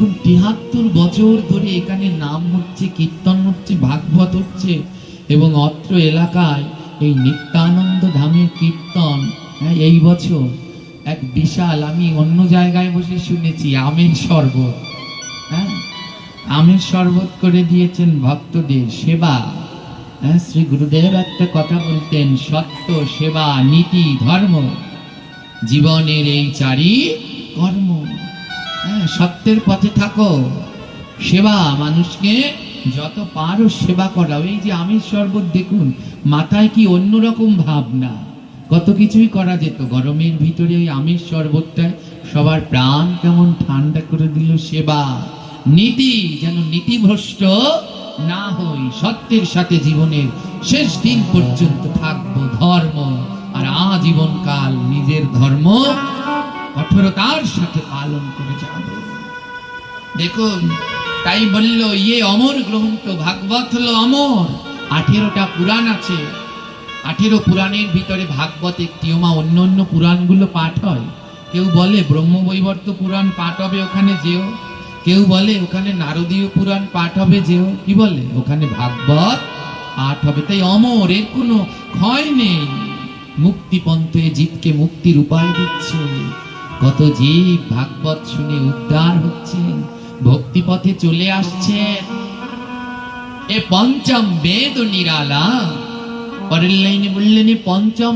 দেখুন ৭৩ বছর ধরে এখানে নাম হচ্ছে, কীর্তন হচ্ছে, ভাগবত হচ্ছে, এবং অত্র এলাকায় এই নিত্যানন্দ ধামের কীর্তন। হ্যাঁ, এই বছর এক বিশাল, আমি অন্য জায়গায় বসে শুনেছি, আমের শরবত। হ্যাঁ, আমের শরবত করে দিয়েছেন ভক্তদের সেবা। হ্যাঁ, শ্রী গুরুদেব একটা কথা বলতেন, সত্য, সেবা, নীতি, ধর্ম জীবনের এই চারি কর্ম। হ্যাঁ, সত্যের পথে থাকো, সেবা, মানুষকে যত পারো সেবা করা। এই যে আমের শরবত দেখুন, মাথায় কি অন্যরকম ভাবনা, কত কিছুই করা যেত, গরমের ভিতরে ওই আমের শরবতটায় সবার প্রাণ কেমন ঠান্ডা করে দিল। সেবা, নীতি, যেন নীতিভ্রষ্ট না হই, সত্যের সাথে জীবনের শেষ দিন পর্যন্ত থাকবো। ধর্ম, আর আজীবন কাল নিজের ধর্ম কঠোরতার সাথে পালন করে যাব। দেখুন, তাই বলল ইয়ে অমর গ্রন্থ, ভাগবত হলো অমর। 18টা পুরাণ আছে, 18 পুরাণের ভিতরে ভাগবত একটিও। মা, অন্য অন্য পুরাণগুলো পাঠ হয়, কেউ বলে ব্রহ্মবৈবর্ত পুরাণ পাঠ হবে, ওখানে যেও। কেউ বলে ওখানে নারদীয় পুরাণ পাঠ হবে, যেও। কি বলে? ওখানে ভাগবত পাঠ হবে। তাই অমর, এর কোনো ক্ষয় নেই। মুক্তিপন্থে জীবকে মুক্তির উপায় দিচ্ছে। কত জীব ভাগবত শুনে উদ্ধার হচ্ছেন, ভক্তিপথে চলে আসছেন। এ পঞ্চম বেদ নিরালা। পরের লাইনে বললেন, এ পঞ্চম